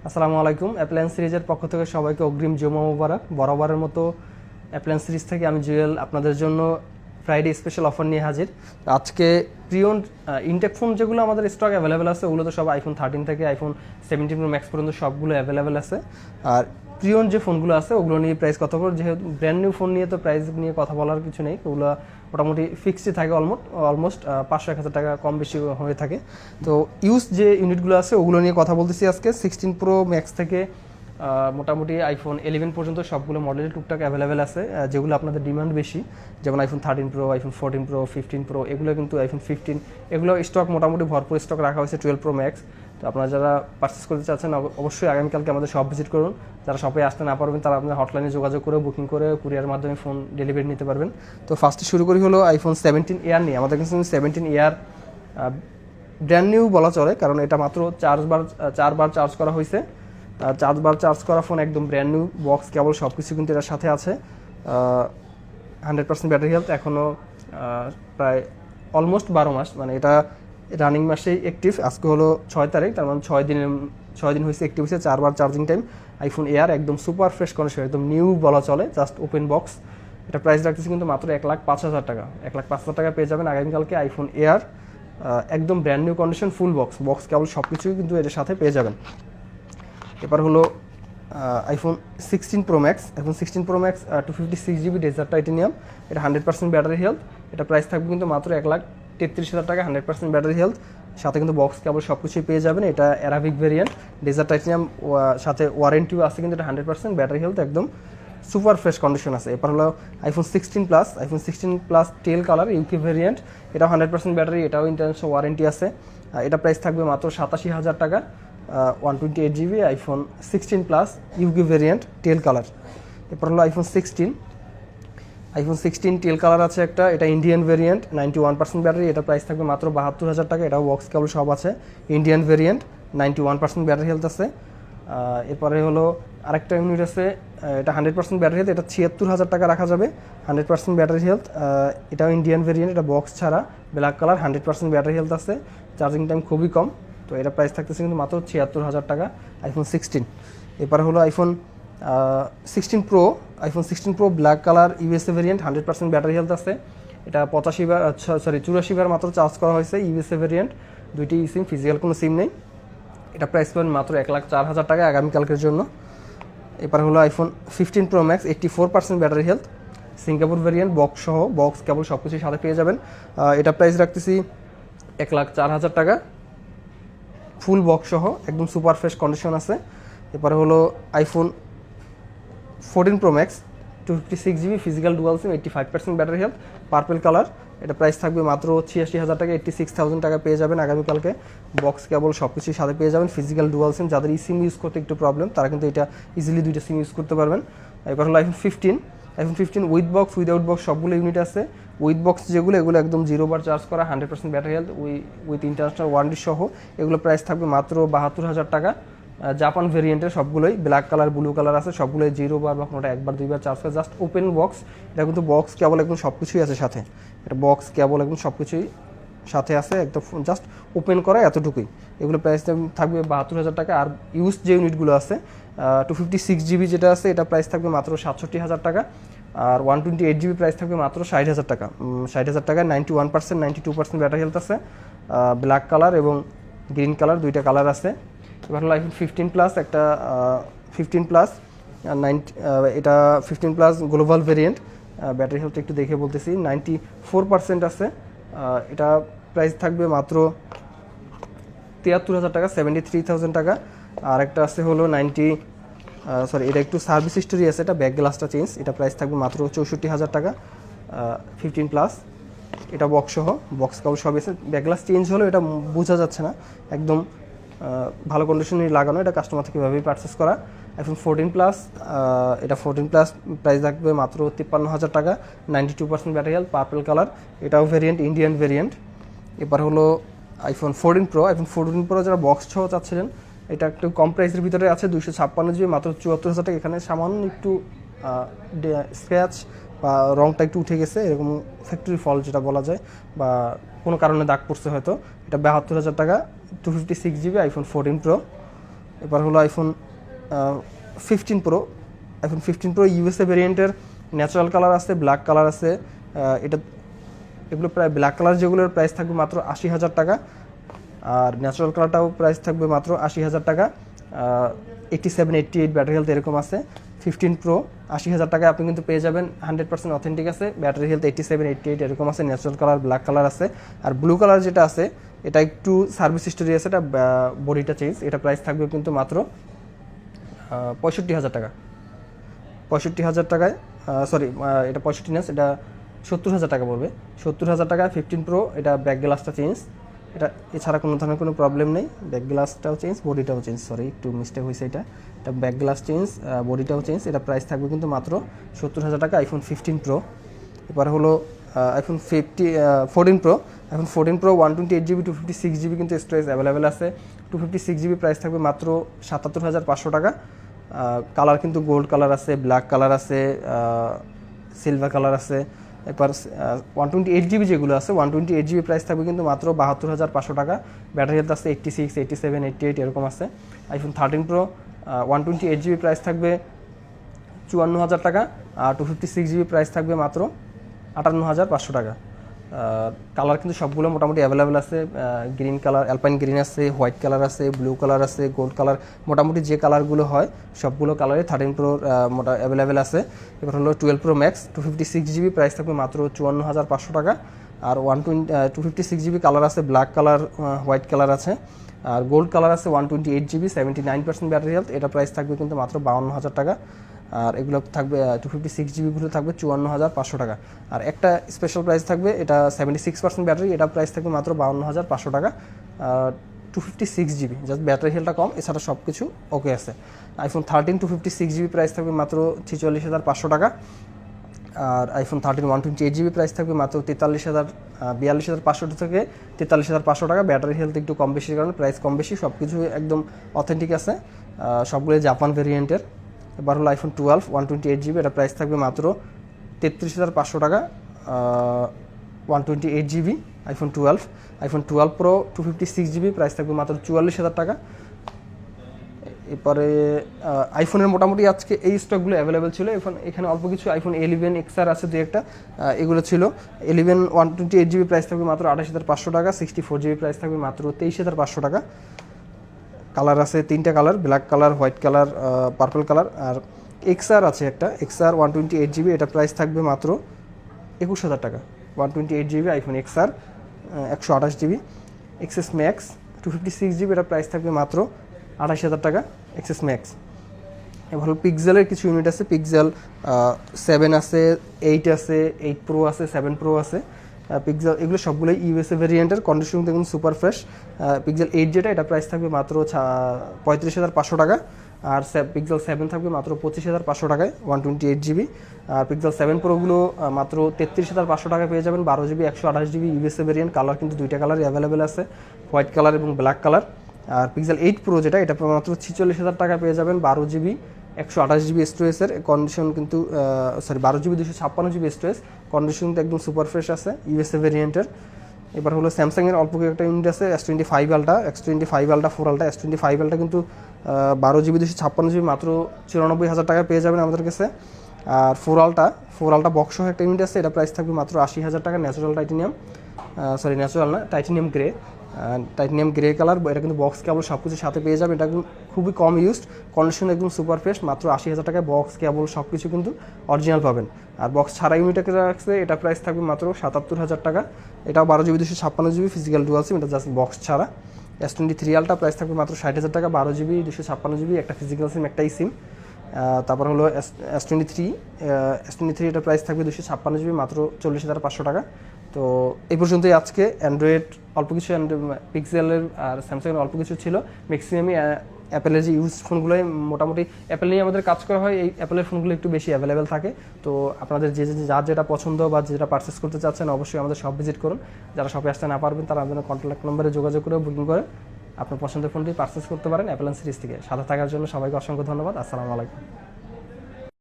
আসসালামু আলাইকুম। অ্যাপ্লায়েন্স সিরিজের পক্ষ থেকে সবাইকে অগ্রিম জুমা মুবারক। বরাবরের মতো অ্যাপ্লায়েন্স সিরিজ থেকে আমি জুয়েল আপনাদের জন্য ফ্রাইডে স্পেশাল অফার নিয়ে হাজির। আজকে প্রিয়ন ইনটেক ফোন যেগুলো আমাদের স্টক অ্যাভেলেবেল আছে ওগুলো তো সব আইফোন 13 থেকে আইফোন 17 প্রো ম্যাক্স পর্যন্ত সবগুলো অ্যাভেলেবেল আছে। আর প্রিয়ন যে ফোনগুলো আছে ওগুলো নিয়ে প্রাইস কথা বলবো। যেহেতু ব্র্যান্ড নিউ ফোন নিয়ে তো প্রাইস নিয়ে কথা বলার কিছু নেই, ওগুলো মোটামুটি ফিক্সডই থাকে, অলমোস্ট 500-1000 টাকা কম বেশি হয়ে থাকে। তো ইউজ যে ইউনিটগুলো আছে ওগুলো নিয়ে কথা বলতেছি আজকে। 16 প্রো ম্যাক্স থেকে মোটামুটি আইফোন 11 পর্যন্ত সবগুলো মডেল টুকটাক অ্যাভেলেবেল আছে, যেগুলো আপনাদের ডিমান্ড বেশি, যেমন iPhone 13 pro, iPhone 14 pro, 15 pro, এগুলো কিন্তু আইফোন 15 এগুলো স্টক মোটামুটি ভরপুর স্টক রাখা হয়েছে। 12 প্রো ম্যাক্স। তো আপনারা যারা পারচেস করতে চাচ্ছেন অবশ্যই আগামীকালকে আমাদের শপ ভিজিট করুন। যারা শপে আসতে না পারবেন তারা আপনার হটলাইনে যোগাযোগ করে বুকিং করে কুরিয়ার মাধ্যমে ফোন ডেলিভারি নিতে পারবেন। তো ফার্স্টে শুরু করি হলো আইফোন 17 এয়ার নিয়ে। আমাদের কাছে 17 এয়ার ব্র্যান্ড নিউ বলা চলে, কারণ এটা মাত্র 4বার চার্জ করা হয়েছে। 4বার চার্জ করা ফোন, একদম ব্র্যান্ড নিউ, বক্স কেবল সব কিছু কিন্তু এটার সাথে আছে। 100% ব্যাটারি হেলথ, এখনও প্রায় অলমোস্ট 12 মাস, মানে এটা রানিং মাসেই অ্যাক্টিভ। আজকে হলো 6 তারিখ, তার মানে 6 দিন হয়েছে অ্যাক্টিভ হয়েছে। 4বার চার্জিং টাইম। আইফোন এয়ার একদম সুপার ফ্রেশ কন্ডিশন, একদম নিউ বলা চলে, জাস্ট ওপেন বক্স। এটা প্রাইস রাখতেছি কিন্তু মাত্র 1,05,000 টাকা। 1,05,000 টাকা পেয়ে যাবেন আগামীকালকে আইফোন এয়ার, একদম brand new condition, full box কেবল সব কিছুই কিন্তু এর সাথে পেয়ে যাবেন। এবার হলো iPhone 16 pro max. IPhone 16 pro max 256GB dessert titanium, এটা 100% ব্যাটারি হেলথ। এটা প্রাইস থাকবে কিন্তু মাত্র 1,33,000 টাকা, 100% ব্যাটারি হেলথ, সাথে কিন্তু বক্স কেবল সব কিছুই পেয়ে যাবেন। এটা অ্যারাবিক ভেরিয়েন্ট, ডেজার্ট টাইটেনিয়াম, সাথে ওয়ারেন্টিও আছে কিন্তু এটা 100% ব্যাটারি হেলথ, একদম সুপার ফ্রেশ কন্ডিশন আছে। এরপর হলো আইফোন 16 প্লাস। আইফোন 16 প্লাস টেল কালার ইউকে ভেরিয়েন্ট, এটাও 100% ব্যাটারি, এটাও ইন্টারন্যাশনাল ওয়ারেন্টি আছে। এটা প্রাইস থাকবে মাত্র 87,000 টাকা। 128GB iPhone 16 plus UK variant teal colour. এরপর হলো আইফোন 16। আইফোন 16 টেল কালার আছে একটা, এটা ইন্ডিয়ান ভেরিয়েন্ট, 91% ব্যাটারি, এটা প্রাইস থাকবে মাত্র 72,000 টাকা। এটাও বক্স কেবল সব আছে, ইন্ডিয়ান ভেরিয়েন্ট, 91% ব্যাটারি হেলথ আছে। এরপরে হলো আরেকটা ইউনিট আছে, এটা 100% ব্যাটারি হেলথ, এটা 76,000 টাকা রাখা যাবে, 100% ব্যাটারি হেলথ। এটাও ইন্ডিয়ান ভেরিয়েন্ট, এটা বক্স ছাড়া, ব্ল্যাক কালার, 100% ব্যাটারি হেলথ আছে, চার্জিং টাইম খুবই কম। তো এটা প্রাইস থাকতেছে কিন্তু মাত্র 76,000 টাকা আইফোন 16। এরপর হলো iPhone 16 pro. IPhone 16 pro black colour USA variant, 100% battery health আছে। এটা 84বার মাত্র চার্জ করা হয়েছে, ইউএসএ ভেরিয়েন্ট, দুইটি সিম, ফিজিক্যাল কোনো সিম নেই। এটা প্রাইস পাবেন মাত্র 1,04,000 টাকা আগামীকালকের জন্য। এবার হলো iPhone 15 pro max, 84% battery health, Singapore variant, box সহ, বক্স কেবল সব কিছুর সাথে পেয়ে যাবেন। এটা প্রাইস রাখতেছি 1,04,000 টাকা, ফুল বক্স সহ, একদম সুপার ফ্রেশ কন্ডিশন আছে। এরপরে হলো iPhone 14 pro max, 256GB physical dual SIM, 85% battery health, purple colour, এটা প্রাইস থাকবে মাত্র 86,000 টাকা, 86,000 টাকা পেয়ে যাবেন আগামীকালকে, বক্স কেবল সব কিছুর সাথে পেয়ে যাবেন, ফিজিক্যাল ডুয়াল সিম। যাদের এই সিম ইউজ করতে একটু প্রবলেম তারা কিন্তু এটা ইজিলি দুইটা সিম ইউজ করতে পারবেন। এবার হলো iPhone 15। IPhone 15 with box, without box সবগুলো ইউনিট আছে। উইথ বক্স যেগুলো, এগুলো একদম 0বার চার্জ করা, 100% battery health, with international warranty সহ, এগুলো প্রাইস থাকবে মাত্র 72,000 টাকা। জাপান ভেরিয়েন্টের সবগুলোই, ব্ল্যাক কালার, ব্লু কালার আছে, সবগুলোই 0বার বা কোনোটা 1বার-2বার চার্জ করে, জাস্ট ওপেন বক্স। এটা কিন্তু বক্স কেবল একদম সব কিছুই আছে সাথে, এটা বক্স কেবল একদম সব কিছুই সাথে আছে, একদম জাস্ট ওপেন করা এতটুকুই। এগুলো প্রাইস থাকবে 72,000 টাকা। আর ইউজ যে ইউনিটগুলো আছে, 256GB যেটা আছে, এটা প্রাইস থাকবে মাত্র 67,000 টাকা। আর 128GB প্রাইস থাকবে মাত্র 60,000 টাকা। 60,000 টাকায় 91%, 92% ব্যাটারি হেলথ আছে, ব্ল্যাক কালার এবং গ্রিন কালার, দুইটা কালার আছে। এবার হলো আইফোন 15 প্লাস, একটা 15 প্লাস 90, এটা 15 plus global variant, battery health একটু দেখে বলতেছি, 94% আছে। এটা প্রাইস থাকবে মাত্র 73,000 টাকা, 73,000 টাকা। আর একটা আছে হলো এটা একটু সার্ভিস হিস্টোরি আছে, এটা ব্যাক গ্লাসটা চেঞ্জ, এটা প্রাইস থাকবে মাত্র 64,000 টাকা, 15 প্লাস, এটা বক্স সহ, বক্স কাবল সব আছে। ব্যাক গ্লাস চেঞ্জ হলো এটা বোঝা যাচ্ছে না, একদম ভালো কন্ডিশনে লাগানো, এটা কাস্টমার থেকে এভাবেই পারচেস করা। আইফোন 14 প্লাস, এটা 14 প্লাস প্রাইস থাকবে মাত্র 53,000 টাকা, 92% ব্যাটারি হেলথ, পার্পল কালার, এটাও ভেরিয়েন্ট, ইন্ডিয়ান ভেরিয়েন্ট। এবার হলো আইফোন 14 প্রো। আইফোন 14 প্রো যারা বক্স সহ চাচ্ছিলেন, এটা একটু কম প্রাইসের ভিতরে আছে, 256GB, মাত্র 74,000 টাকা। এখানে সামান্য একটু স্ক্র্যাচ বা রংটা একটু উঠে গেছে, এরকম ফ্যাক্টরি ফল্ট যেটা বলা যায়, বা কোনো কারণে দাগ পড়ছে হয়তো। এটা 72,000 টাকা, 256GB আইফোন 14 প্রো। এবার হলো iPhone 15 pro. IPhone 15 pro USA ভেরিয়েন্টের ন্যাচারাল কালার আছে, ব্ল্যাক কালার আছে। এটা এগুলো প্রায় ব্ল্যাক কালার যেগুলোর প্রাইস থাকবে মাত্র 80,000 টাকা, আর ন্যাচারাল কালারটাও প্রাইস থাকবে মাত্র 80,000 টাকা। 87, 88 ব্যাটারি হেলথ এরকম আছে। 15 প্রো 80,000 টাকায় আপনি কিন্তু পেয়ে যাবেন, 100% অথেন্টিক আছে, ব্যাটারি হেলথ 87, 88 এরকম আছে, ন্যাচারাল কালার, ব্ল্যাক কালার আছে। আর ব্লু কালার যেটা আছে এটা একটু সার্ভিস হিস্টোরি আছে, এটা বডিটা চেঞ্জ। এটা প্রাইস থাকবে কিন্তু মাত্র 65,000 টাকা। 65,000 টাকায়, সরি এটা 65 না, এটা 70,000 টাকা পড়বে। 70,000 টাকায় 15 প্রো। এটা ব্যাক গ্লাসটা চেঞ্জ, এটা এছাড়া কোনো ধরনের কোনো প্রবলেম নেই। ব্যাক গ্লাসটাও চেঞ্জ, বডিটাও চেঞ্জ, সরি একটু মিস্টেক হয়েছে, এটা ব্যাক গ্লাস চেঞ্জ, বডিটাও চেঞ্জ। এটা প্রাইস থাকবে কিন্তু মাত্র 70,000 টাকা, আইফোন 15 প্রো। এবার হলো iPhone 14 pro. IPhone 14 pro 128GB 256GB কিন্তু স্টোরেজ অ্যাভেলেবেল আছে। 256GB প্রাইস থাকবে মাত্র 77,500 টাকা। কালার কিন্তু গোল্ড কালার আছে, ব্ল্যাক কালার আছে, সিলভার কালার আছে। এবার 128GB যেগুলো আছে 128GB প্রাইস থাকবে কিন্তু মাত্র 72,500 টাকা। ব্যাটারি হেলথ আছে 86, 87, 88 এরকম আছে। আইফোন 13 প্রো 128GB প্রাইস থাকবে 54,000 টাকা, আর 256GB প্রাইস থাকবে মাত্র 58,500 টাকা। কালার কিন্তু সবগুলো মোটামুটি অ্যাভেলেবেল আছে। গ্রিন কালার, অ্যালপাইন গ্রিন আছে, হোয়াইট কালার আছে, ব্লু কালার আছে, গোল্ড কালার, মোটামুটি যে কালারগুলো হয় সবগুলো কালারে 13 প্রো অ্যাভেলেবেল আছে। এবার হলো 12 প্রো ম্যাক্স 256GB প্রাইস থাকবে মাত্র 54,500 টাকা। আর 256GB কালার আছে, ব্ল্যাক কালার, হোয়াইট কালার আছে, আর গোল্ড কালার আছে 128GB 79% ব্যাটারি হেলথ। এটা প্রাইস থাকবে কিন্তু মাত্র 52,000 টাকা। আর এগুলো থাকবে 256GBগুলো থাকবে 54,500 টাকা। আর একটা স্পেশাল প্রাইস থাকবে, এটা 76% ব্যাটারি, এটা প্রাইস থাকবে মাত্র 52,500 টাকা। 256GB জাস্ট ব্যাটারি হেলথটা কম, এছাড়া সব কিছু ওকে আছে। আইফোন 13 256GB প্রাইস থাকবে মাত্র 46,500 টাকা। আর আইফোন 13 128GB প্রাইস থাকবে মাত্র 42,500 থেকে 43,500 টাকা। ব্যাটারি হেলথ একটু কম বেশির কারণে প্রাইস কম বেশি, সব কিছু একদম অথেন্টিক আছে, সবগুলো জাপান ভেরিয়েন্টের। এবার হলো আইফোন 12 128GB, এটা প্রাইস থাকবে মাত্র 33,500 টাকা। 128GB iPhone 12। IPhone 12 pro 256GB price থাকবে মাত্র 44,000 টাকা। এরপরে আইফোনের মোটামুটি আজকে এই স্টকগুলো অ্যাভেলেবেল ছিল। এখানে অল্প কিছু আইফোন 11 XR আছে, দু একটা, এগুলো ছিল। 11 128GB প্রাইস থাকবে মাত্র 28,500 টাকা। 64GB প্রাইস থাকবে মাত্র 23,500 টাকা। কালার আছে 3টা colour, black colour, white colour, purple colour. আর XR আছে একটা, XR 128GB, এটা প্রাইস থাকবে মাত্র 21,000 টাকা। 128GB iPhone XR 128GB। XS max 256GB, এটা প্রাইস থাকবে মাত্র 28,000 টাকা। XS max. এবার পিক্সেলের কিছু ইউনিট আছে, পিক্সেল 7 আছে, 8 আছে, 8 প্রো আছে, 7 প্রো আছে। পিক্সেল এগুলো সবগুলোই ইউএসএ ভেরিয়েন্টের, কন্ডিশন দেখুন সুপার ফ্রেশ। পিক্সেল 8 যেটা, এটা প্রাইস থাকবে মাত্র 35,500 টাকা। আর পিক্সেল 7 থাকবে মাত্র 25,500 টাকায় 128GB। আর পিক্সেল 7 প্রোগুলো মাত্র 33,500 টাকায় পেয়ে যাবেন, 12GB 128GB USA variant. Colour কিন্তু দুইটা কালারই অ্যাভেলেবেল আছে, হোয়াইট কালার এবং ব্ল্যাক কালার। আর পিক্সেল 8 প্রো যেটা, এটা মাত্র 46,000 টাকায় পেয়ে যাবেন, 12GB 128GB স্টোরেজের। কন্ডিশন কিন্তু 12GB 256GB স্টোরেজ, কন্ডিশন কিন্তু একদম সুপার ফ্রেশ আছে, ইউএসএ ভেরিয়েন্টের। এবার হলো স্যামসাংয়ের অল্প একটা ইউনিট আছে, S25 ultra, X25 ultra 4 ultra. S25 ultra কিন্তু 12GB 256GB মাত্র 94,000 টাকায় পেয়ে যাবেন আমাদের কাছে। আর 4 আলট্রা বক্স সহ একটা ইউনিট আছে, এটা প্রাইস থাকবে মাত্র 80,000 টাকা। ন্যাচারাল টাইটেনিয়াম, ন্যাচারাল না, টাইটেনিয়াম গ্রে কালার। এটা কিন্তু বক্স কেবল সব কিছুর সাথে পেয়ে যাবে, এটা খুবই কম ইউজড, কন্ডিশন একদম সুপার ফ্রেশ, মাত্র 80,000 টাকায় বক্স কেবল সব কিছু কিন্তু অরিজিনাল পাবেন। আর বক্স ছাড়া ইউনিট রাখছে, এটা প্রাইস থাকবে মাত্র 77,000 টাকা। এটাও 12GB 256GB ফিজিক্যাল ডুয়াল সিম, এটা জাস্ট বক্স ছাড়া। S23 আলট্রা প্রাইস থাকবে মাত্র 60,000 টাকা, 12GB 256GB, একটা ফিজিক্যাল সিম, একটাই সিম। তারপর হলো S23 এটার প্রাইস থাকবে 256GB, মাত্র 40,500 টাকা। তো এই পর্যন্তই আজকে অ্যান্ড্রয়েড অল্প কিছু, পিক্সেলের আর স্যামসাংয়ের অল্প কিছু ছিল। ম্যাক্সিমামই অ্যাপেলের যে ইউজ ফোনগুলোই মোটামুটি অ্যাপেল নিয়ে আমাদের কাজ করা হয়, এই অ্যাপেলের ফোনগুলো একটু বেশি অ্যাভেলেবেল থাকে। তো আপনাদের যার যেটা পছন্দ বা যেটা পারচেস করতে চাচ্ছেন, অবশ্যই আমাদের শপ ভিজিট করুন। যারা শপে আসতে না পারবেন তারা আমাদের কন্ট্যাক্ট নম্বরে যোগাযোগ করে বুকিং করে আপনার পছন্দের ফোনটি পারচেস করতে পারেন অ্যাপেল সিরিজ থেকে। সাথে থাকার জন্য সবাইকে অসংখ্য ধন্যবাদ। আসসালামু আলাইকুম।